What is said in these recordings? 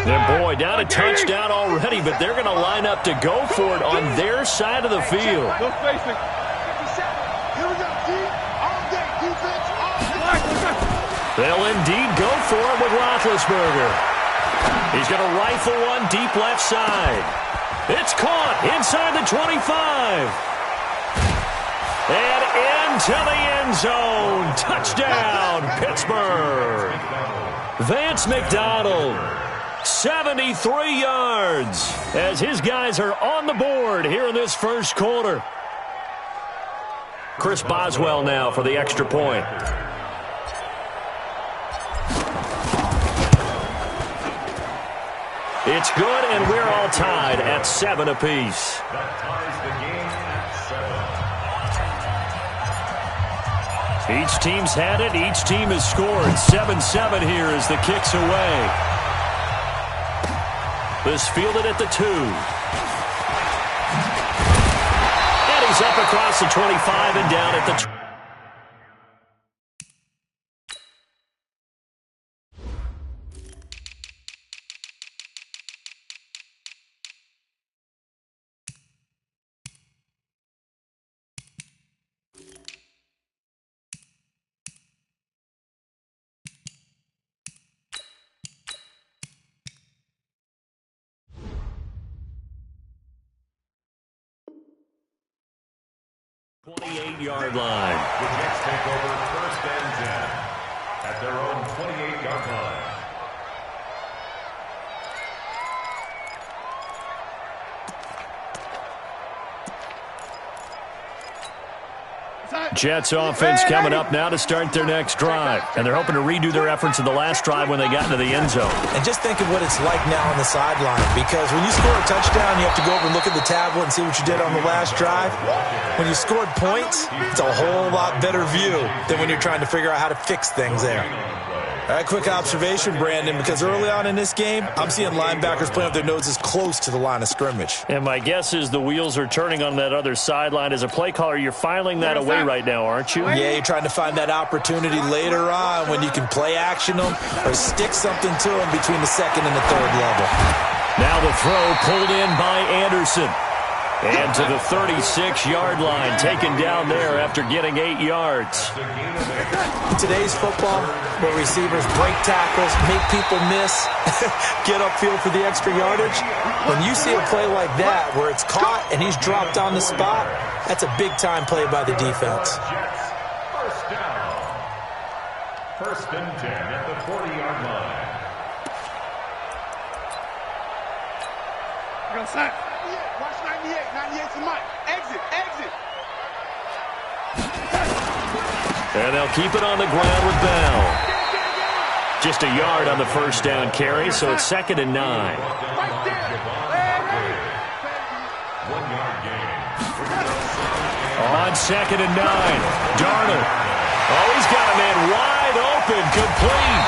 And boy, down a touchdown already, but they're going to line up to go for it on their side of the field. They'll indeed go for it with Roethlisberger. He's going to rifle one deep left side. It's caught inside the 25. And into the end zone. Touchdown, Pittsburgh. Vance McDonald, 73 yards, as his guys are on the board here in this first quarter. Chris Boswell now for the extra point. It's good, and we're all tied at 7 apiece. That ties the game at 7. Each team's had it. Each team has scored. 7-7 here as the kick's away. This fielded at the 2. And he's up across the 25 and down at the 20. Yard line. The Jets take over first and 10 at their own 28-yard line. Jets offense coming up now to start their next drive. And they're hoping to redo their efforts in the last drive when they got into the end zone. And just think of what it's like now on the sideline, because when you score a touchdown, you have to go over and look at the tablet and see what you did on the last drive. When you scored points, it's a whole lot better view than when you're trying to figure out how to fix things there. A quick observation, Brandon, because early on in this game, I'm seeing linebackers playing with their noses close to the line of scrimmage. And my guess is the wheels are turning on that other sideline. As a play caller, you're filing that away right now, aren't you? Yeah, you're trying to find that opportunity later on when you can play action them or stick something to them between the second and the third level. Now the throw pulled in by Anderson. And to the 36-yard line, taken down there after getting 8 yards. In today's football, where receivers break tackles, make people miss, get upfield for the extra yardage, when you see a play like that where it's caught and he's dropped on the spot, that's a big-time play by the defense. First down. First and 10 at the 40-yard line. Go sack. Watch 98. 98's the mic. Exit. And they'll keep it on the ground with Bell. Just a yard on the first down carry, so it's 2nd and 9. Right there. 1 yard gain. On 2nd and 9. Darnold. Oh, he's got a man wide open, complete.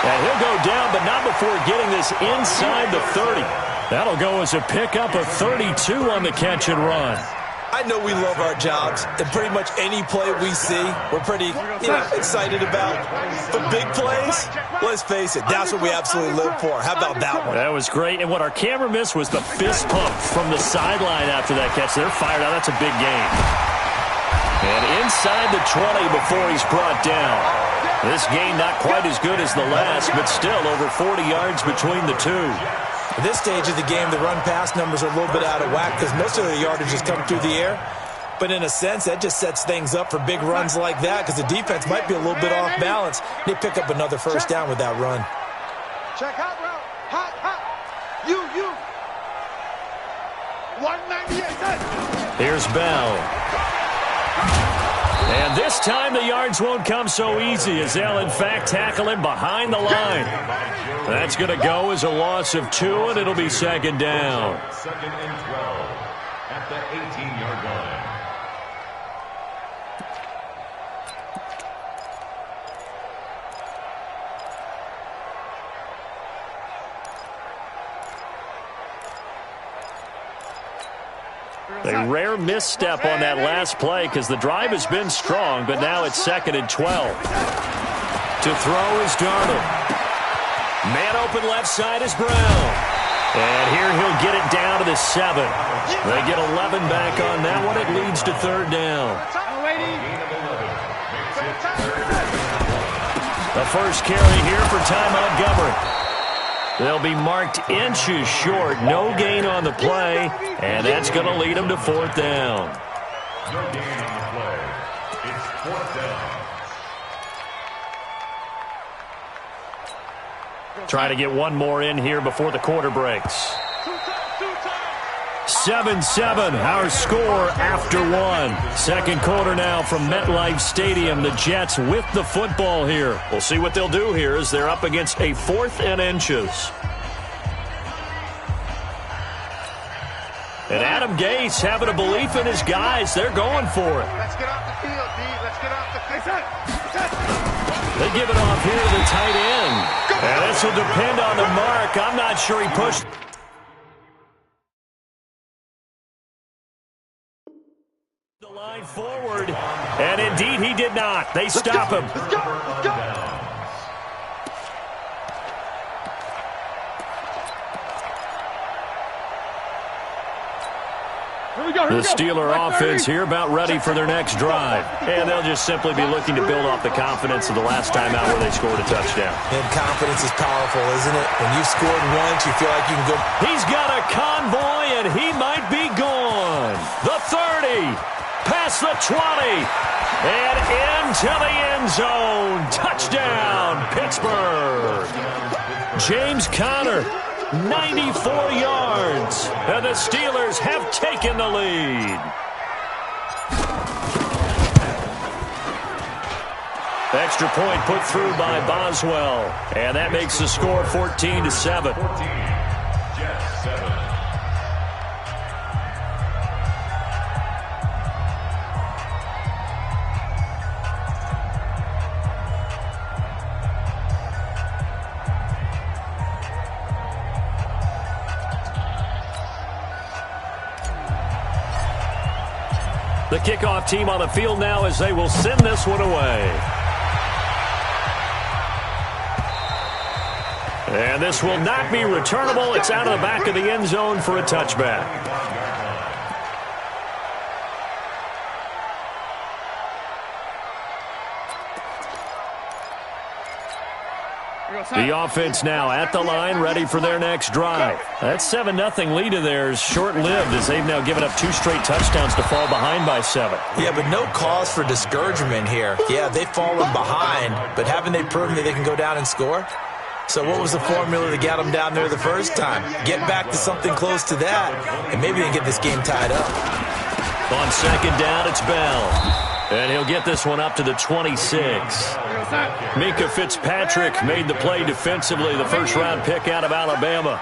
And he'll go down, but not before getting this inside the 30. That'll go as a pickup of 32 on the catch and run. I know we love our jobs, and pretty much any play we see, we're pretty excited about. But big plays, let's face it, that's what we absolutely live for. How about that one? That was great. And what our camera missed was the fist pump from the sideline after that catch. They're fired out. That's a big game. And inside the 20 before he's brought down. This game not quite as good as the last, but still over 40 yards between the two. At this stage of the game, the run-pass numbers are a little bit out of whack because most of the yardage is coming through the air. But in a sense, that just sets things up for big runs like that because the defense might be a little bit off balance. They pick up another first down with that run. Check hot route. Hot. You. 198. Here's Bell. And this time the yards won't come so easy as they'll, in fact, tackle him behind the line. That's going to go as a loss of 2, and it'll be 2nd down. 2nd and 12 at the 18-yard line. A rare misstep on that last play because the drive has been strong, but now it's 2nd and 12. To throw is Darnold. Man open left side is Brown. And here he'll get it down to the 7. They get 11 back on that one. It leads to third down. The first carry here for Ty Montgomery. They'll be marked inches short. No gain on the play, and that's going to lead them to fourth down. No gain on the play. It's fourth down. Try to get one more in here before the quarter breaks. 7-7, our score after one. Second quarter now from MetLife Stadium. The Jets with the football here. We'll see what they'll do here as they're up against a 4th and inches. And Adam Gase having a belief in his guys. They're going for it. Let's get off the field, D. Let's get off the field. They give it off here to the tight end. And this will depend on the mark. I'm not sure he pushed the line forward. And indeed, he did not. They stop him. Let's go. The Steeler offense here about ready for their next drive. And they'll just simply be looking to build off the confidence of the last time out where they scored a touchdown. And confidence is powerful, isn't it? When you've scored once, you feel like you can go. He's got a convoy, and he might be gone. The 30, past the 20, and into the end zone. Touchdown, Pittsburgh. James Conner. 94 yards, and the Steelers have taken the lead. Extra point put through by Boswell, and that makes the score 14-7. 14, Jets 7. The kickoff team on the field now as they will send this one away. And this will not be returnable. It's out of the back of the end zone for a touchback. The offense now at the line, ready for their next drive. That 7-0 lead of theirs short-lived as they've now given up 2 straight touchdowns to fall behind by 7. Yeah, but no cause for discouragement here. Yeah, they've fallen behind, but haven't they proven that they can go down and score? So what was the formula that got them down there the first time? Get back to something close to that, and maybe they can get this game tied up. On second down, it's Bell. And he'll get this one up to the 26. Mika Fitzpatrick made the play defensively, the first-round pick out of Alabama.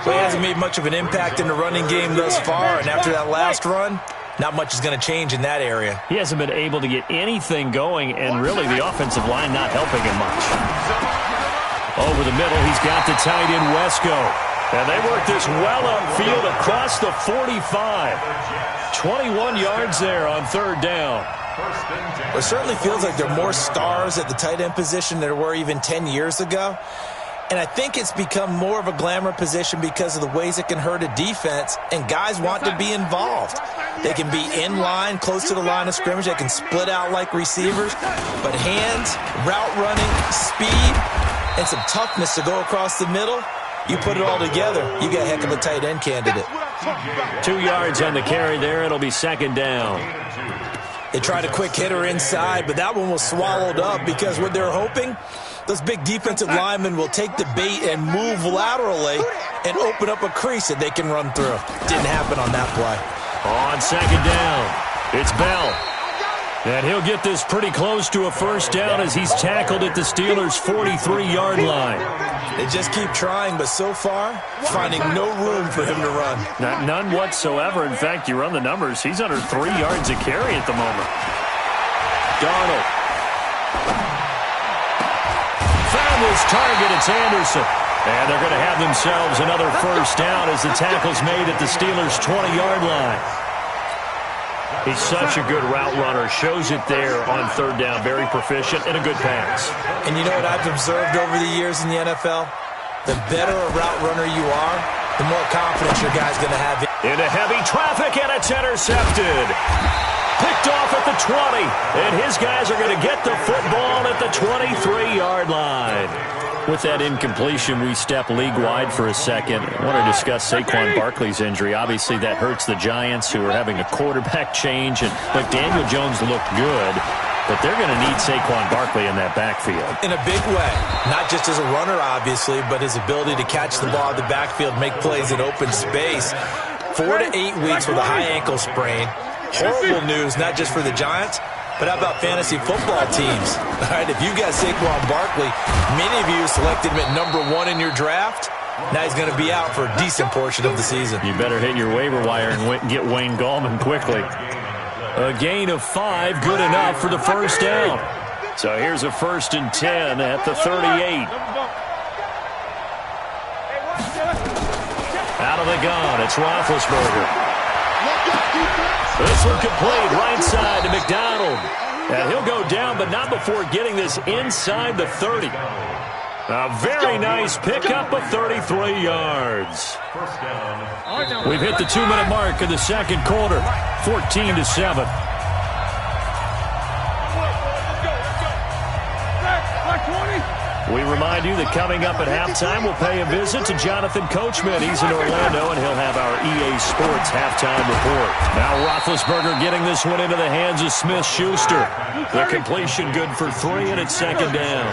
Well, he hasn't made much of an impact in the running game thus far, and after that last run, not much is going to change in that area. He hasn't been able to get anything going, and really the offensive line not helping him much. Over the middle, he's got the tight end Wesco. And they work this well upfield across the 45. 21 yards there on third down. It certainly feels like there are more stars at the tight end position than there were even 10 years ago. And I think it's become more of a glamour position because of the ways it can hurt a defense, and guys want to be involved. They can be in line, close to the line of scrimmage. They can split out like receivers. But hands, route running, speed, and some toughness to go across the middle, you put it all together, you got a heck of a tight end candidate. 2 yards on the carry there. It'll be second down. They tried a quick hitter inside, but that one was swallowed up because what they're hoping, those big defensive linemen will take the bait and move laterally and open up a crease that they can run through. Didn't happen on that play. On second down, it's Bell. And he'll get this pretty close to a first down as he's tackled at the Steelers' 43-yard line. They just keep trying, but so far, finding no room for him to run. None whatsoever. In fact, you run the numbers, he's under 3 yards a carry at the moment. Darnold. Found his target, it's Anderson. And they're going to have themselves another first down as the tackle's made at the Steelers' 20-yard line. He's such a good route runner. Shows it there on third down. Very proficient and a good pass. And you know what I've observed over the years in the NFL? the better a route runner you are, the more confidence your guy's going to have. Into heavy traffic, and it's intercepted. Picked off at the 20, and his guys are going to get the football at the 23-yard line. With that incompletion, we step league-wide for a second. I want to discuss Saquon Barkley's injury. Obviously, that hurts the Giants, who are having a quarterback change. And look, Daniel Jones looked good, but they're going to need Saquon Barkley in that backfield. In a big way. Not just as a runner, obviously, but his ability to catch the ball in the backfield, make plays in open space. 4 to 8 weeks with a high ankle sprain. Horrible news, not just for the Giants, but how about fantasy football teams? All right, if you got Saquon Barkley, many of you selected him at number 1 in your draft. Now he's going to be out for a decent portion of the season. You better hit your waiver wire and get Wayne Gallman quickly. A gain of 5, good enough for the first down. So here's a 1st and 10 at the 38. Out of the gun, it's Roethlisberger. This one complete, right side to McDonald. And he'll go down, but not before getting this inside the 30. A very nice pickup of 33 yards. We've hit the 2-minute mark in the second quarter, 14-7. We remind you that coming up at halftime, we'll pay a visit to Jonathan Coachman. He's in Orlando, and he'll have our EA Sports halftime report. Now Roethlisberger getting this one into the hands of Smith-Schuster. The completion good for 3, and it's 2nd down.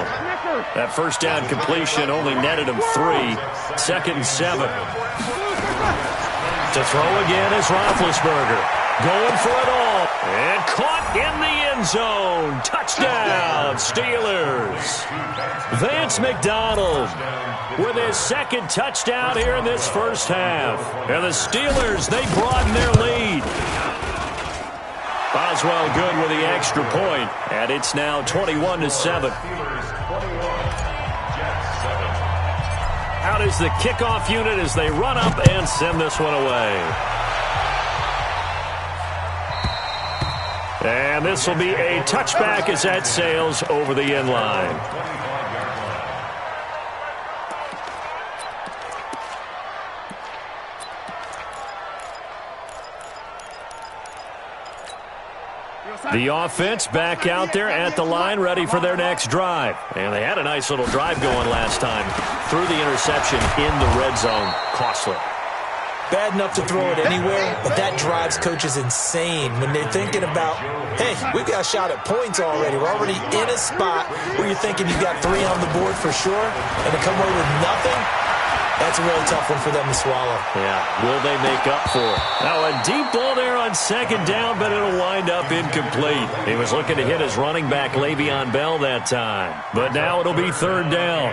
That first down completion only netted him 3. 2nd and 7. To throw again is Roethlisberger. Going for it all. And caught in the end zone. Touchdown, Steelers. Vance McDonald with his 2nd touchdown here in this first half. And the Steelers, they broaden their lead. Boswell good with the extra point. And it's now 21-7. Out is the kickoff unit as they run up and send this one away. And this will be a touchback as that sails over the end line. The offense back out there at the line, ready for their next drive. And they had a nice little drive going last time. Threw the interception in the red zone. Costly. Bad enough to throw it anywhere, but that drives coaches insane when they're thinking about, hey, we've got a shot at points already. We're already in a spot where you're thinking you've got 3 on the board for sure, and to come away with nothing, that's a really tough one for them to swallow. Yeah, will they make up for it? Now a deep ball there on 2nd down, but it'll wind up incomplete. He was looking to hit his running back, Le'Veon Bell, that time. But now it'll be 3rd down.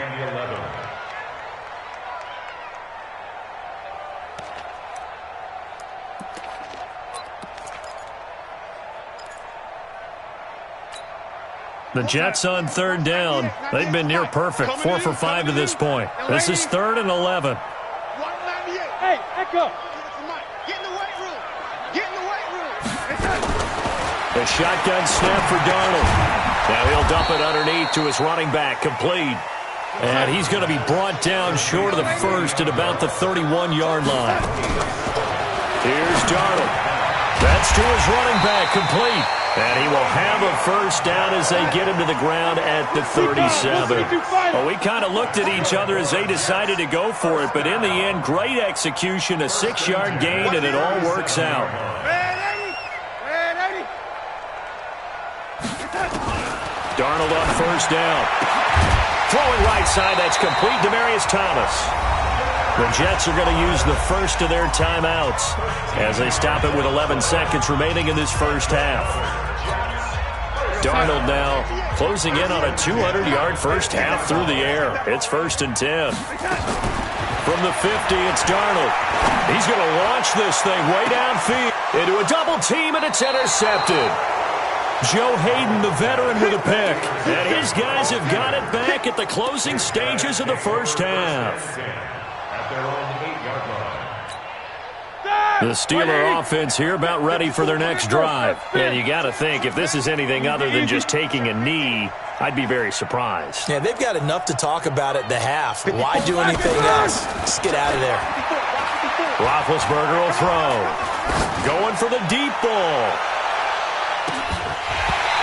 The Jets on 3rd down. They've been near perfect. 4 for 5 to this point. This is 3rd and 11. Hey, Echo. Get in the weight room. Get in the weight room. A shotgun snap for Darnold. Now he'll dump it underneath to his running back. Complete. And he's going to be brought down short of the first at about the 31-yard line. Here's Darnold. That's to his running back. Complete. And he will have a first down as they get him to the ground at the 37. Well, we kind of looked at each other as they decided to go for it, but in the end, great execution, a 6-yard gain, and it all works out. Darnold on first down. Throwing right side, that's complete. Demaryius Thomas. The Jets are going to use the first of their timeouts as they stop it with 11 seconds remaining in this first half. Darnold now closing in on a 200-yard first half through the air. It's 1st and 10. From the 50, it's Darnold. He's going to launch this thing way downfield into a double team, and it's intercepted. Joe Hayden, the veteran, with a pick. And his guys have got it back at the closing stages of the first half. At their own 8-yard line. The Steeler offense here about ready for their next drive. And you got to think, if this is anything other than just taking a knee, I'd be very surprised. Yeah, they've got enough to talk about at the half. Why do anything else? Just get out of there. Roethlisberger will throw. Going for the deep ball.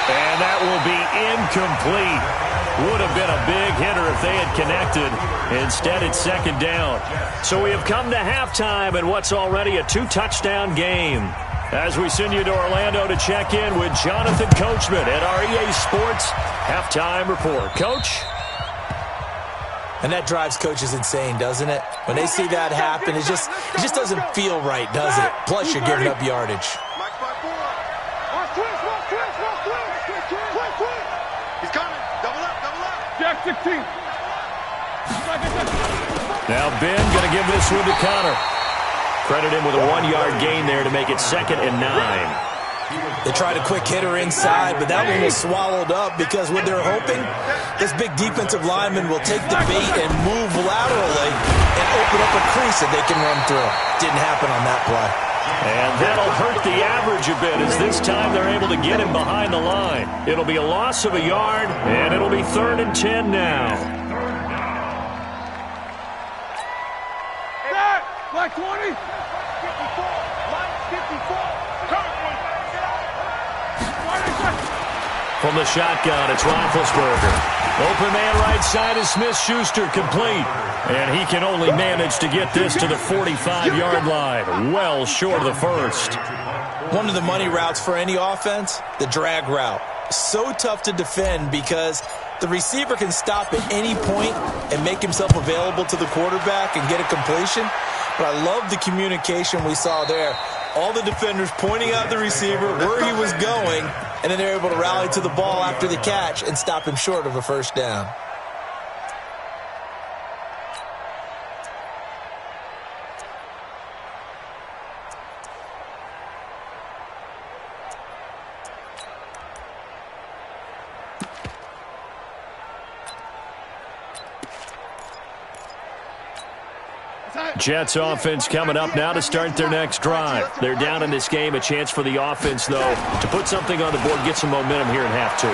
And that will be incomplete. Would have been a big hitter if they had connected. Instead, it's second down. So we have come to halftime in what's already a 2-touchdown game. As we send you to Orlando to check in with Jonathan Coachman at our EA Sports Halftime Report. Coach? And that drives coaches insane, doesn't it? When they see that happen, it just doesn't feel right, does it? Plus, you're giving up yardage. He's coming. Double up, double up. Jack 16. Now Ben going to give this one to Connor. Credit him with a 1-yard gain there to make it 2nd and 9. They tried a quick hitter inside, but that one was swallowed up because what they're hoping, this big defensive lineman will take the bait and move laterally and open up a crease that they can run through. Didn't happen on that play. And that'll hurt the average a bit as this time they're able to get him behind the line. It'll be a loss of a yard, and it'll be 3rd and 10 now. Black 20. 54. From the shotgun, it's Roethlisberger. Open man right side is Smith-Schuster, complete. And he can only manage to get this to the 45-yard line, well short of the first. One of the money routes for any offense, the drag route. So tough to defend because the receiver can stop at any point and make himself available to the quarterback and get a completion. But I love the communication we saw there. All the defenders pointing out the receiver, where he was going, and then they're able to rally to the ball after the catch and stop him short of a first down. Jets offense coming up now to start their next drive. They're down in this game. A chance for the offense, though, to put something on the board, get some momentum here in half 2.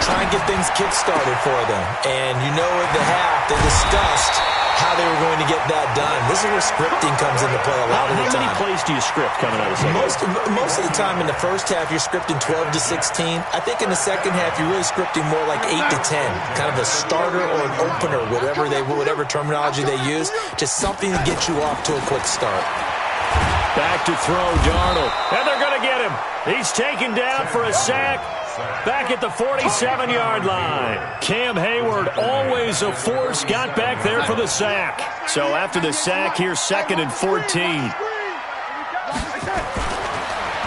Try and get things kick-started for them. And you know at the half, they discussed how they were going to get that done. This is where scripting comes into play a lot of the time. How many plays do you script coming out of the second? Most of the time in the first half, you're scripting 12 to 16. I think in the second half, you're really scripting more like 8 to 10. Kind of a starter or an opener, whatever terminology they use. Just something to get you off to a quick start. Back to throw, Darnold. And they're going to get him. He's taken down for a sack. Back at the 47-yard line. Cam Hayward, always a force, got back there for the sack. So after the sack, here's 2nd and 14.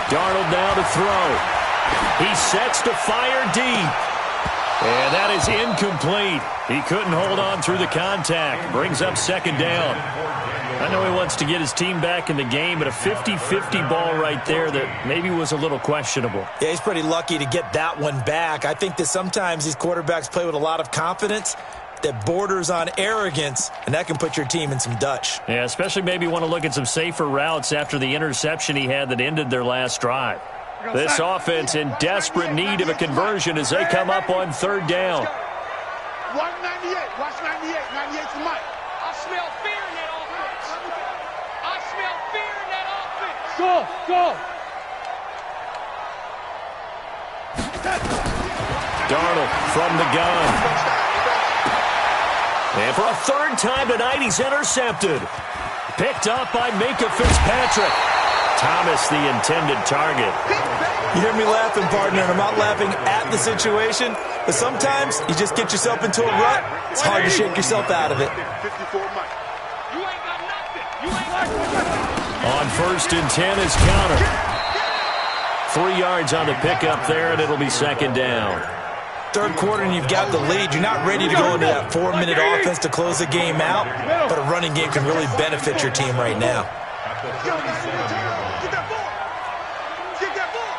Darnold now to throw. He sets to fire deep. And that is incomplete. He couldn't hold on through the contact. Brings up 2nd down. I know he wants to get his team back in the game, but a 50-50 ball right there that maybe was a little questionable. Yeah, he's pretty lucky to get that one back. I think that sometimes these quarterbacks play with a lot of confidence that borders on arrogance, and that can put your team in some Dutch. Yeah, especially maybe want to look at some safer routes after the interception he had that ended their last drive. This offense in desperate need of a conversion as they come up on 3rd down. Watch 98. Watch 98. 98's the mic. I smell fear in that offense. I smell fear in that offense. Go. Darnold from the gun. And for a 3rd time tonight, he's intercepted. Picked up by Minkah Fitzpatrick. Thomas, the intended target. You hear me laughing, partner, and I'm not laughing at the situation, but sometimes you just get yourself into a rut. It's hard to shake yourself out of it. 54 mic. You ain't got nothing. You ain't got nothing. On 1st and 10 is Connor. 3 yards on the pickup there, and it'll be 2nd down. 3rd quarter and you've got the lead. You're not ready to go into that 4-minute offense to close the game out, but a running game can really benefit your team right now. Get that ball. Get that ball.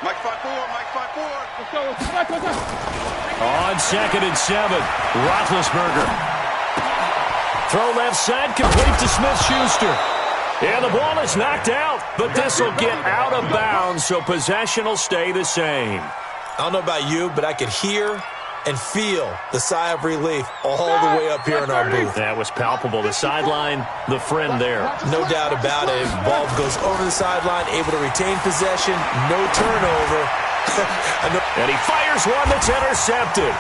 Mike 5-4. Mike 5-4. On 2nd and 7, Roethlisberger. Throw left side, complete to Smith-Schuster. And the ball is knocked out, but this will get out of bounds, so possession will stay the same. I don't know about you, but I could hear and feel the sigh of relief all the way up here in our booth. That was palpable. The sideline, the friend there. No doubt about it. Ball goes over the sideline, able to retain possession, no turnover. And he fires one that's intercepted.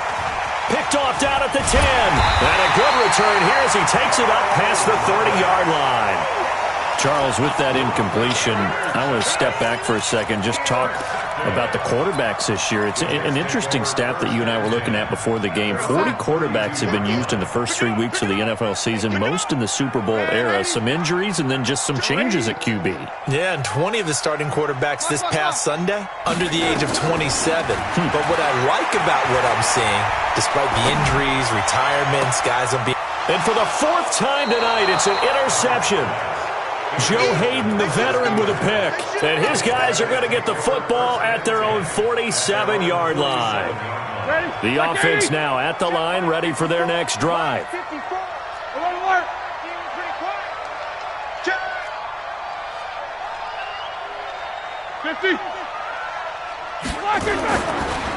Picked off down at the 10. And a good return here as he takes it up past the 30-yard line. Charles, with that incompletion, I want to step back for a second, just talk about the quarterbacks this year. It's an interesting stat that you and I were looking at before the game. 40 quarterbacks have been used in the first 3 weeks of the NFL season, most in the Super Bowl era. Some injuries and then just some changes at QB. Yeah, and 20 of the starting quarterbacks this past Sunday under the age of 27. But what I like about what I'm seeing, despite the injuries, retirements, guys will be... And for the 4th time tonight, it's an interception. Joe Hayden, the veteran, with a pick. And his guys are going to get the football at their own 47-yard line. The offense now at the line, ready for their next drive. 50.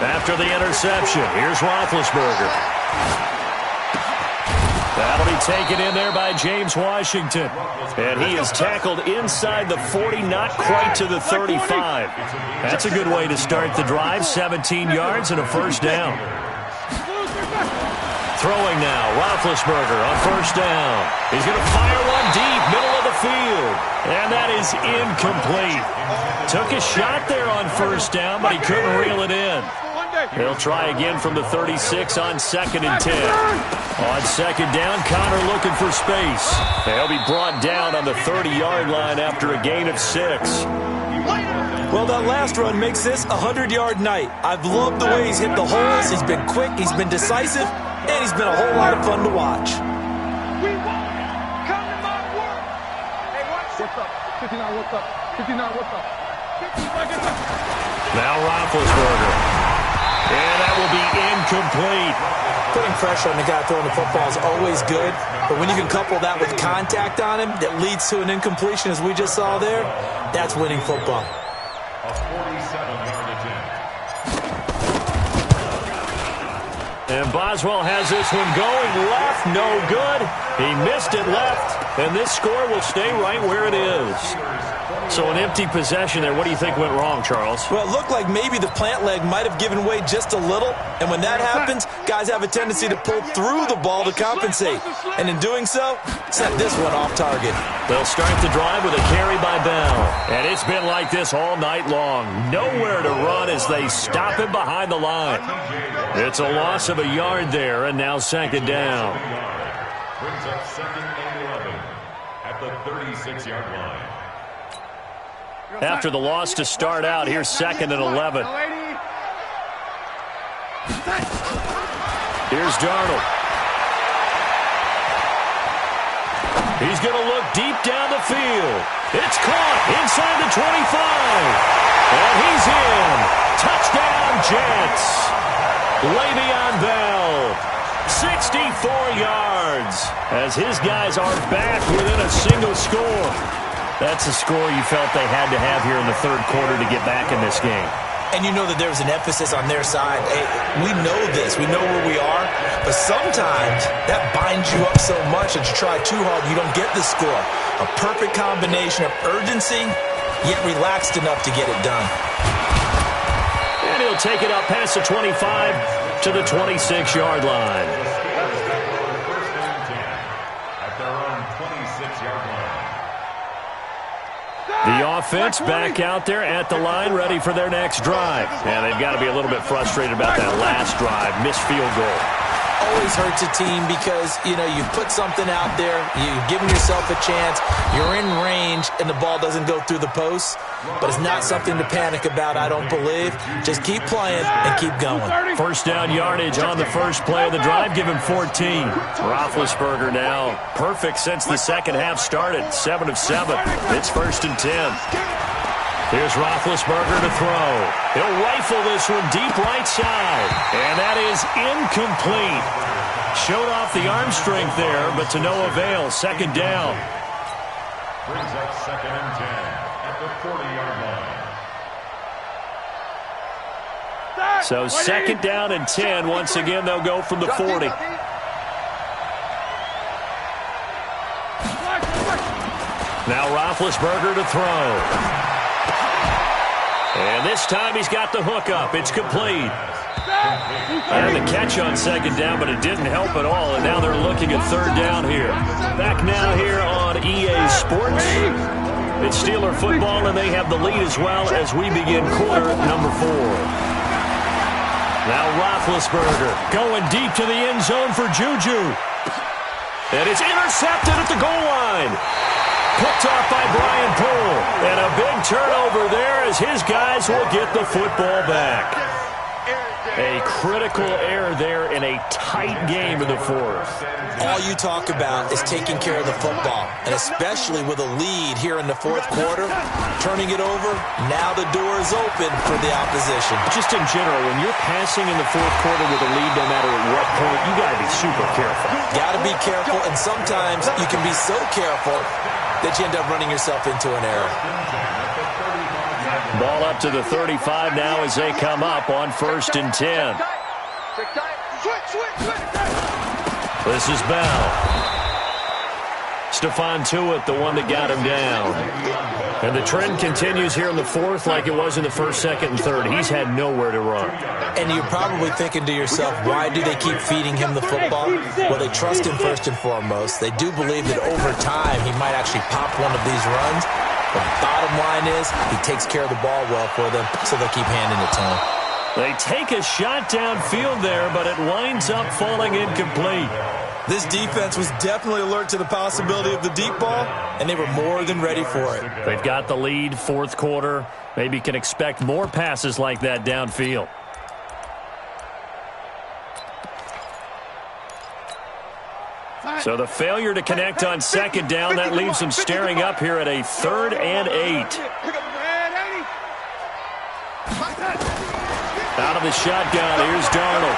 After the interception, here's Roethlisberger. That'll be taken in there by James Washington. And he is tackled inside the 40, not quite to the 35. That's a good way to start the drive. 17 yards and a first down. Throwing now, Roethlisberger on first down. He's going to fire one deep, middle of the field. And that is incomplete. Took a shot there on first down, but he couldn't reel it in. He'll try again from the 36 on 2nd and 10. On 2nd down, Connor looking for space. He'll be brought down on the 30-yard line after a gain of 6. Well, that last run makes this a 100-yard night. I've loved the way he's hit the holes. He's been quick, he's been decisive, and he's been a whole lot of fun to watch. We want it. Come to my work. Hey, watch What's up? 59, what's up? 59, what's up? 50 seconds up. Now Roethlisberger. And that will be incomplete. Putting pressure on the guy throwing the football is always good, but when you can couple that with contact on him that leads to an incompletion, as we just saw there, that's winning football. A 47-yard attempt. And Boswell has this one going left, no good. He missed it left, and this score will stay right where it is. So an empty possession there. What do you think went wrong, Charles? Well, it looked like maybe the plant leg might have given way just a little, and when that happens, guys have a tendency to pull through the ball to compensate. And in doing so, set this one off target. They'll start the drive with a carry by Bell. And it's been like this all night long. Nowhere to run as they stop him behind the line. It's a loss of a yard there, and now 2nd down. Brings up 2nd and 11 at the 36-yard line. After the loss to start out, here's 2nd and 11. Here's Darnold. He's going to look deep down the field. It's caught inside the 25. And he's in. Touchdown, Jets. Le'Veon Bell, 64 yards, as his guys are back within a single score. That's a score you felt they had to have here in the 3rd quarter to get back in this game. And you know that there's an emphasis on their side. Hey, we know this. We know where we are. But sometimes that binds you up so much that you try too hard, you don't get the score. A perfect combination of urgency, yet relaxed enough to get it done. And he'll take it up past the 25 to the 26-yard line. First and 10 at their own 26-yard line. The offense back out there at the line, ready for their next drive. And they've got to be a little bit frustrated about that last drive, missed field goal. Always hurts a team because, you know, you put something out there, you're giving yourself a chance, you're in range, and the ball doesn't go through the posts. But it's not something to panic about, I don't believe. Just keep playing and keep going. First down yardage on the first play of the drive, give him 14. Roethlisberger now perfect since the second half started, 7 of 7. It's 1st and 10. Here's Roethlisberger to throw. He'll rifle this one deep right side. And that is incomplete. Showed off the arm strength there, but to no avail. 2nd down. Brings up 2nd and 10 at the 40-yard line. So 2nd down and 10. Once again, they'll go from the 40. Now Roethlisberger to throw. And this time he's got the hook up. It's complete. And the catch on 2nd down, but it didn't help at all. And now they're looking at 3rd down here. Back now here on EA Sports. It's Steeler football, and they have the lead as well as we begin quarter number 4. Now Roethlisberger going deep to the end zone for Juju. And it's intercepted at the goal line. Picked off by Brian Poole. And a big turnover there as his guys will get the football back. A critical error there in a tight game in the 4th. All you talk about is taking care of the football, and especially with a lead here in the 4th quarter, turning it over, now the door is open for the opposition. Just in general, when you're passing in the 4th quarter with a lead, no matter at what point, you got to be super careful. Got to be careful, and sometimes you can be so careful that you end up running yourself into an error. Ball up to the 35 now as they come up on 1st and 10. This is Bell. Stephon Tuitt, the one that got him down. And the trend continues here in the 4th like it was in the 1st, 2nd, and 3rd. He's had nowhere to run. And you're probably thinking to yourself, why do they keep feeding him the football? Well, they trust him first and foremost. They do believe that over time he might actually pop one of these runs. The bottom line is he takes care of the ball well for them, so they'll keep handing it to him. They take a shot downfield there, but it winds up falling incomplete. This defense was definitely alert to the possibility of the deep ball, and they were more than ready for it. They've got the lead, 4th quarter. Maybe can expect more passes like that downfield. So the failure to connect on 2nd down, that leaves them staring up here at a 3rd and 8. Out of the shotgun, here's Darnold.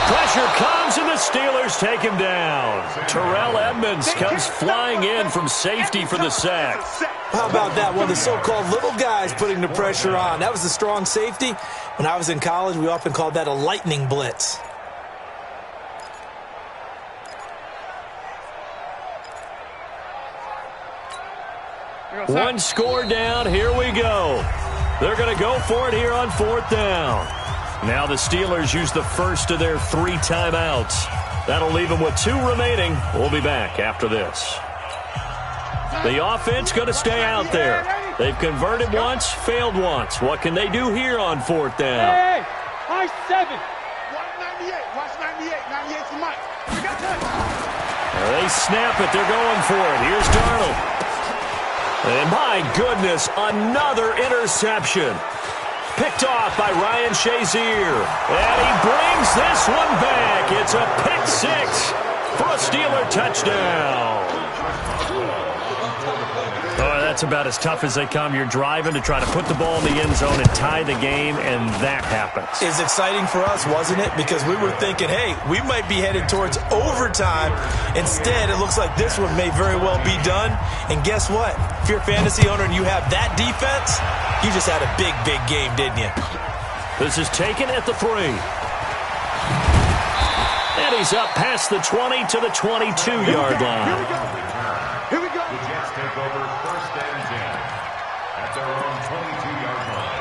Pressure comes, and the Steelers take him down. Terrell Edmunds comes flying in from safety for the sack. How about that? One of the so-called little guys putting the pressure on. That was a strong safety. When I was in college, we often called that a lightning blitz. One score down. Here we go. They're going to go for it here on 4th down. Now the Steelers use the first of their 3 timeouts. That'll leave them with 2 remaining. We'll be back after this. The offense going to stay out there. They've converted once, failed once. What can they do here on 4th down? Hey, high 7. 198. Watch 98. 98's the mic. They snap it. They're going for it. Here's Darnold. And my goodness, another interception. Picked off by Ryan Shazier. And he brings this one back. It's a pick 6 for a Steeler touchdown. Oh, that's about as tough as they come. You're driving to try to put the ball in the end zone and tie the game, and that happens. It's exciting for us, wasn't it? Because we were thinking, hey, we might be headed towards overtime. Instead, it looks like this one may very well be done. And guess what? If you're a fantasy owner and you have that defense, you just had a big, big game, didn't you? This is taken at the 3. And he's up past the 20 to the 22-yard line. Here we go. The Jets take over 1st and 10 at their own 22-yard line.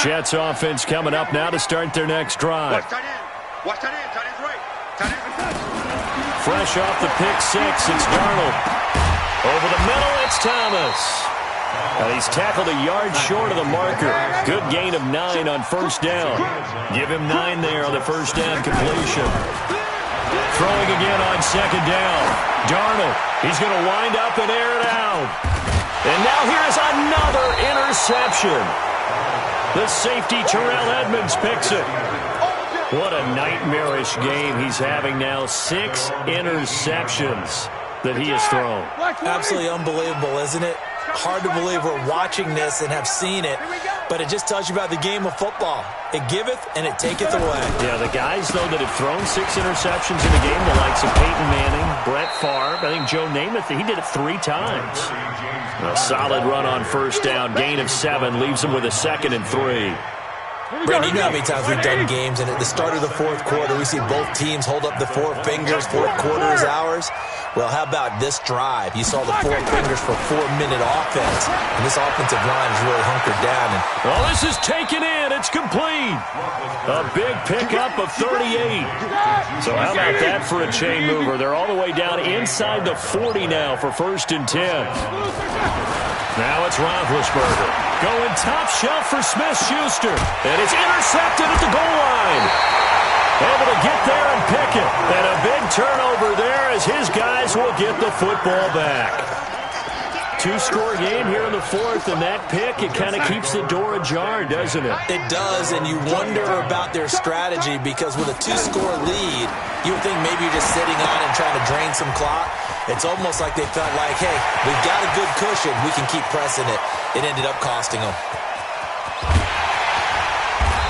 Jets offense coming up now to start their next drive. Watch tight end. Watch tight end. Tight end's right. Tight end. Fresh off the pick 6, it's Darnold. Over the middle, it's Thomas. And he's tackled a yard short of the marker. Good gain of 9 on 1st down. Give him 9 there on the 1st down completion. Throwing again on 2nd down. Darnold, he's going to wind up and air it out. And now here's another interception. The safety, Terrell Edmunds, picks it. What a nightmarish game he's having now. 6 interceptions that he has thrown. Absolutely unbelievable, isn't it? Hard to believe we're watching this and have seen it. But it just tells you about the game of football. It giveth and it taketh away. Yeah, the guys, though, that have thrown 6 interceptions in a game, the likes of Peyton Manning, Brett Favre, I think Joe Namath, he did it 3 times. A solid run on first down, gain of 7, leaves them with a 2nd and 3. Brandon, you know how many times we've done games, and at the start of the fourth quarter, we see both teams hold up the 4 fingers, fourth quarter is ours. Well, how about this drive? You saw the 4 fingers for 4-minute offense, and this offensive line is really hunkered down. And well, this is taken in. It's complete. A big pickup of 38. So how about that for a chain mover? They're all the way down inside the 40 now for 1st and 10. Now it's Roethlisberger. Going top shelf for Smith-Schuster. And it's intercepted at the goal line. Able to get there and pick it. And a big turnover there as his guys will get the football back. 2-score game here in the 4th, and that pick, it kind of keeps the door ajar, doesn't it? It does, and you wonder about their strategy because with a 2-score lead, you would think maybe you're just sitting on and trying to drain some clock. It's almost like they felt like, hey, we've got a good cushion. We can keep pressing it. It ended up costing them.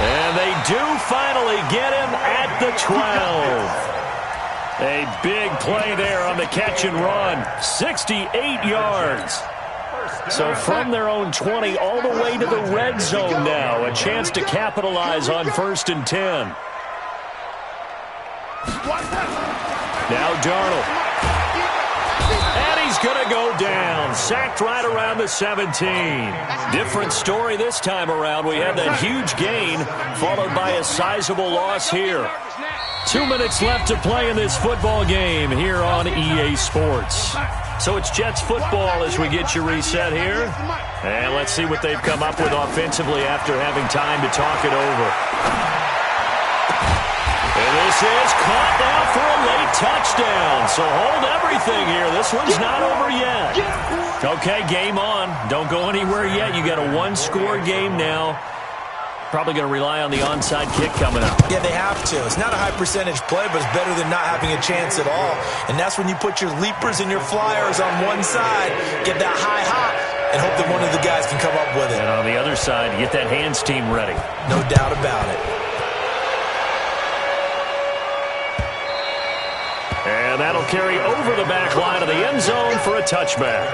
And they do finally get him at the 12. A big play there on the catch and run. 68 yards. So from their own 20 all the way to the red zone now. A chance to capitalize on 1st and 10. Now Darnold. And he's going to go down. Sacked right around the 17. Different story this time around. We had that huge gain followed by a sizable loss here. 2 minutes left to play in this football game here on EA Sports. So it's Jets football as we get you reset here. And let's see what they've come up with offensively after having time to talk it over. And this is caught now for a late touchdown. So hold everything here. This one's not over yet. Okay, game on. Don't go anywhere yet. You got a 1-score game now. Probably going to rely on the onside kick coming up. Yeah, they have to. It's not a high percentage play, but it's better than not having a chance at all. And that's when you put your leapers and your flyers on one side, get that high hop, and hope that one of the guys can come up with it. And on the other side, get that hands team ready. No doubt about it. And that'll carry over the back line of the end zone for a touchback.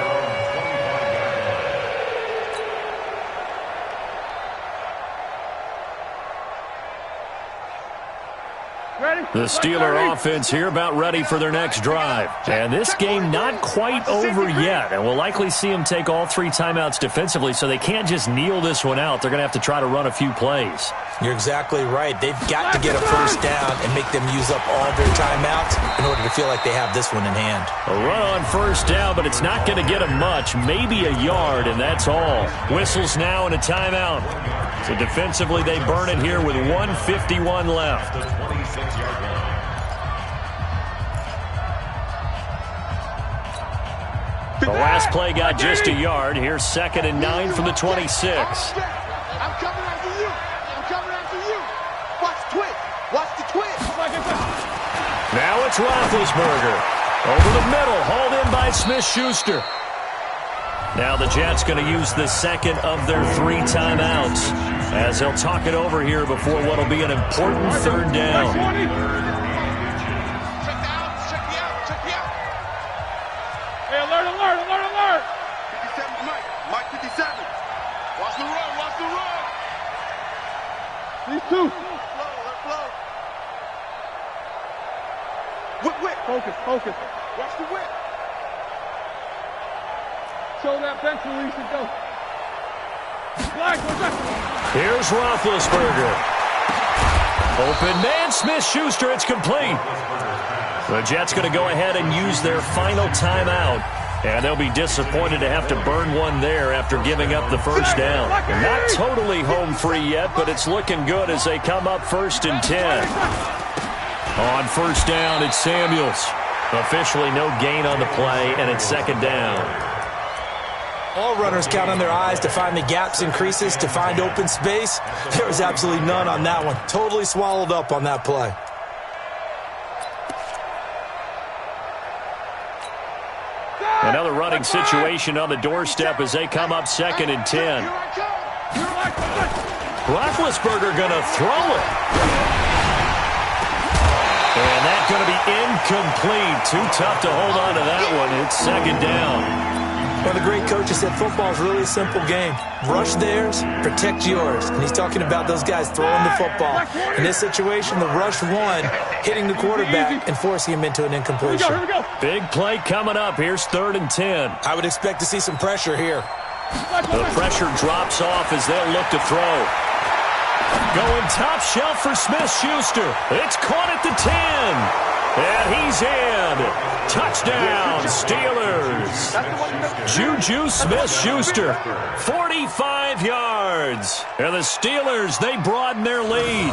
The Steeler offense here about ready for their next drive. And this game not quite over yet. And we'll likely see them take all 3 timeouts defensively, so they can't just kneel this one out. They're going to have to try to run a few plays. You're exactly right. They've got to get a first down and make them use up all their timeouts in order to feel like they have this one in hand. A run on first down, but it's not going to get them much. Maybe a yard, and that's all. Whistles now and a timeout. So defensively, they burn it here with 1:51 left. The last play got just a yard. Here's 2nd and 9 from the 26. I'm coming after you. I'm coming after you. Watch the twitch. Watch the twitch. Now it's Roethlisberger. Over the middle, hauled in by Smith-Schuster. Now the Jets going to use the 2nd of their 3 timeouts as they'll talk it over here before what will be an important 3rd down. Alert. 57 Mike 57. Watch the run. These 2. Let flow. Whip. Focus. Watch the whip. Show that bench where you should go. Here's Roethlisberger. Open man, Smith-Schuster. It's complete. The Jets going to go ahead and use their final timeout. And they'll be disappointed to have to burn one there after giving up the first down. Not totally home free yet, but it's looking good as they come up 1st and 10. On first down, it's Samuels. Officially no gain on the play, and it's 2nd down. All runners count on their eyes to find the gaps and creases, to find open space. There was absolutely none on that one. Totally swallowed up on that play. Another running situation on the doorstep as they come up 2nd and 10. Roethlisberger going to throw it. And that's going to be incomplete. Too tough to hold on to that one. It's second down. One of the great coaches said football is really a simple game. Rush theirs, protect yours. And he's talking about those guys throwing the football. In this situation, the rush one, hitting the quarterback and forcing him into an incompletion. Here we go. Big play coming up. Here's 3rd and 10. I would expect to see some pressure here. The pressure drops off as they'll look to throw. Going top shelf for Smith-Schuster. It's caught at the 10. And he's in. Touchdown, Steelers. Juju Smith-Schuster, 45 yards. And the Steelers, they broaden their lead.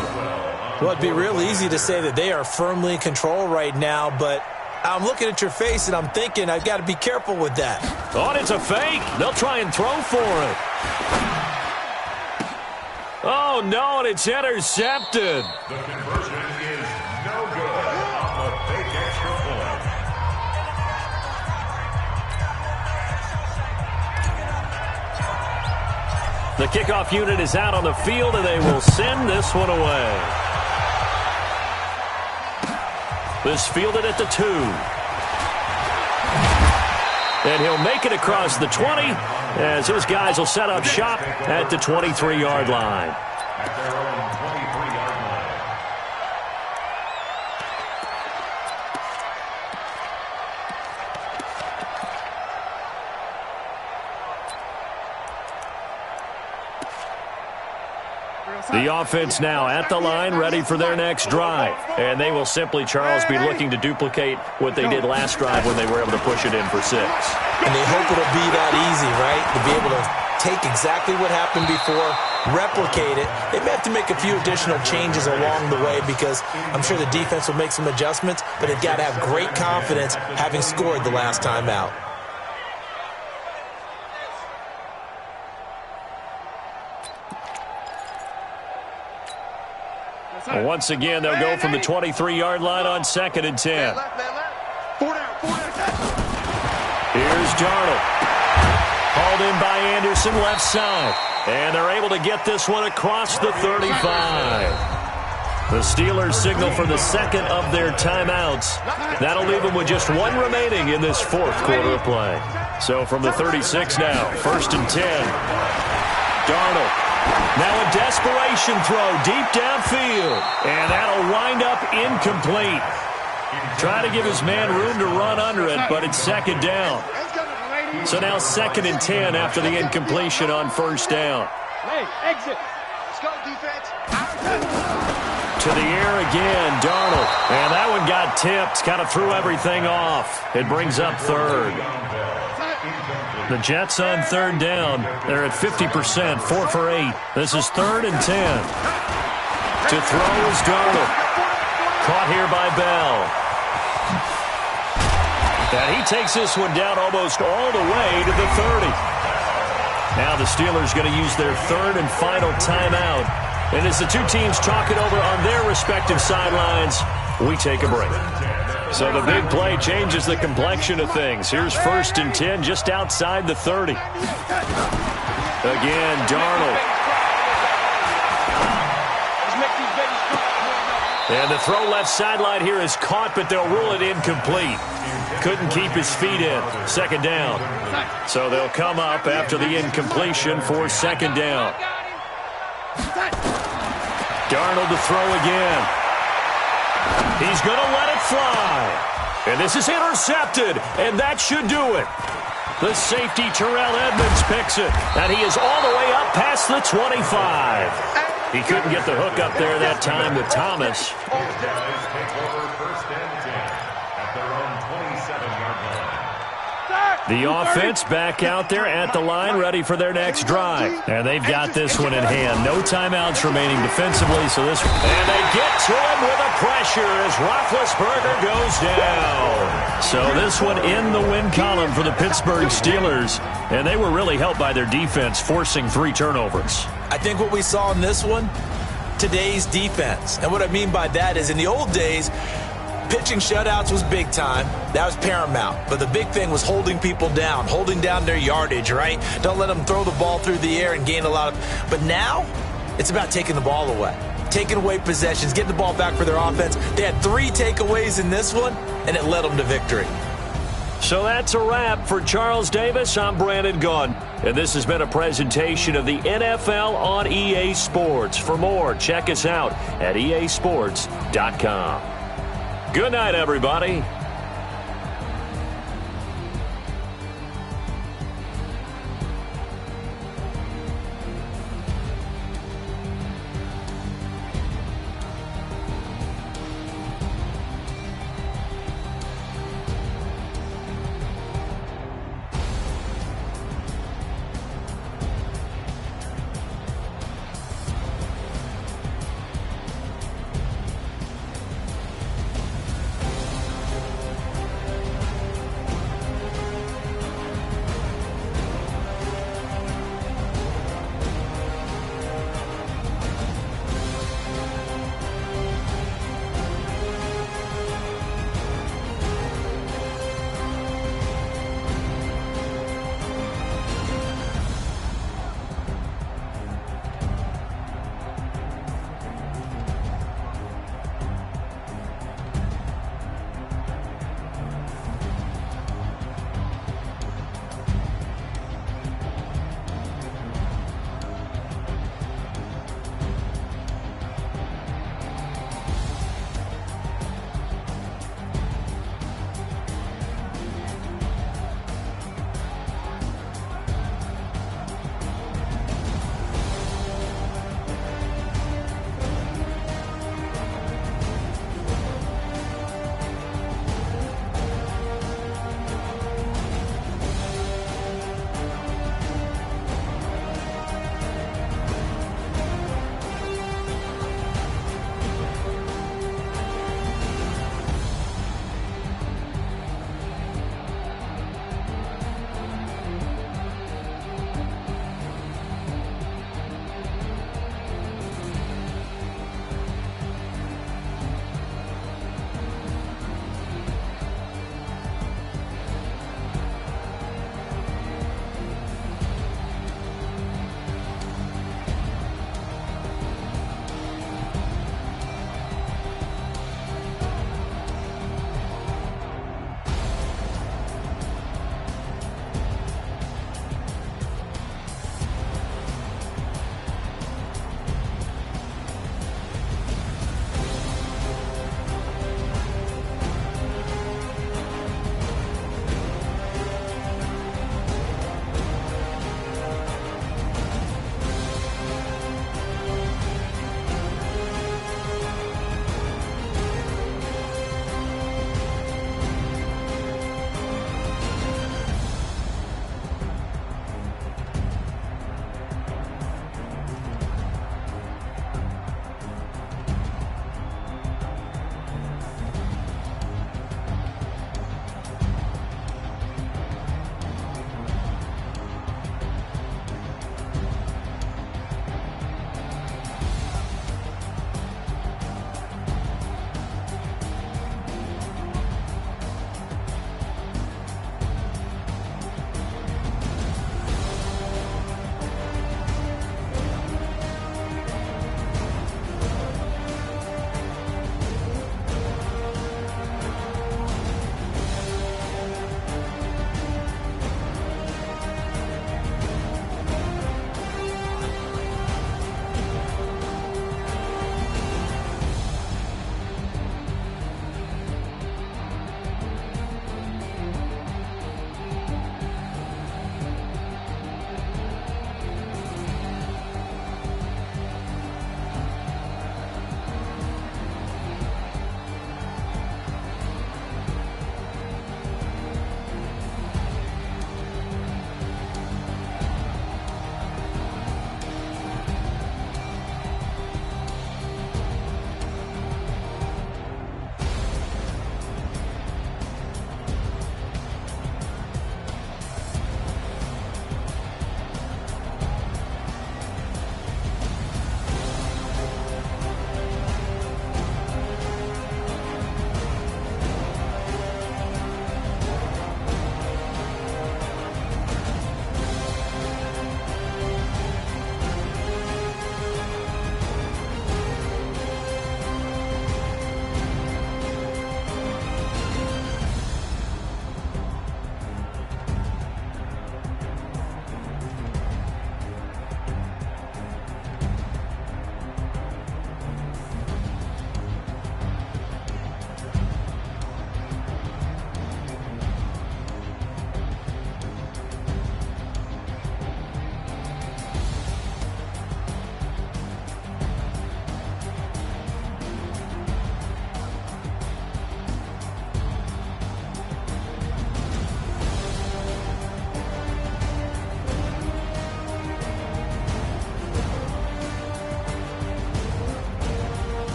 Well, it'd be real easy to say that they are firmly in control right now, but I'm looking at your face and I'm thinking I've got to be careful with that. Oh, it's a fake. They'll try and throw for it. Oh, no, and it's intercepted. The conversion is no good on the fake extra point. The kickoff unit is out on the field, and they will send this one away. This fielded at the 2. And he'll make it across the 20, as his guys will set up shop at the 23-yard line. At their own 23-yard line. The offense now at the line, ready for their next drive. And they will simply, Charles, be looking to duplicate what they did last drive when they were able to push it in for 6. And they hope it'll be that easy, right? To be able to take exactly what happened before, replicate it. They may have to make a few additional changes along the way because I'm sure the defense will make some adjustments, but they've got to have great confidence having scored the last time out. Well, once again, they'll go from the 23-yard line on 2nd and 10. Here's Darnold. Hauled in by Anderson, left side. And they're able to get this one across the 35. The Steelers signal for the second of their timeouts. That'll leave them with just one remaining in this 4th quarter of play. So from the 36 now, 1st and 10. Darnold. Now a desperation throw deep downfield. And that'll wind up incomplete. Trying to give his man room to run under it, but it's 2nd down. So now 2nd and 10 after the incompletion on 1st down. Hey, exit. Let's go, defense. To the air again, Darnold. And that one got tipped, kind of threw everything off. It brings up 3rd. The Jets on 3rd down. They're at 50%, 4 for 8. This is 3rd and 10. To throw is Darnold. Caught here by Bell. And he takes this one down almost all the way to the 30. Now the Steelers going to use their 3rd and final timeout. And as the two teams talk it over on their respective sidelines, we take a break. So the big play changes the complexion of things. Here's 1st and 10 just outside the 30. Again, Darnold. And the throw left sideline here is caught, but they'll rule it incomplete. Couldn't keep his feet in. 2nd down. So they'll come up after the incompletion for 2nd down. Darnold to throw again. He's going to let it fly. And this is intercepted, and that should do it. The safety, Terrell Edmunds, picks it. And he is all the way up past the 25. He couldn't get the hook up there that time with Thomas. The offense back out there at the line, ready for their next drive. And they've got this one in hand. No timeouts remaining defensively, so this one. And they get to him with a pressure as Roethlisberger goes down. So this one in the win column for the Pittsburgh Steelers. And they were really helped by their defense, forcing 3 turnovers. I think what we saw in this one, today's defense. And what I mean by that is in the old days, Pitching shutouts was big time. That was paramount. But the big thing was holding people down, holding down their yardage, right? Don't let them throw the ball through the air and gain a lot of... But now, it's about taking the ball away. Taking away possessions, getting the ball back for their offense. They had 3 takeaways in this one, and it led them to victory. So that's a wrap for Charles Davis. I'm Brandon Gaudin, and this has been a presentation of the NFL on EA Sports. For more, check us out at easports.com. Good night, everybody.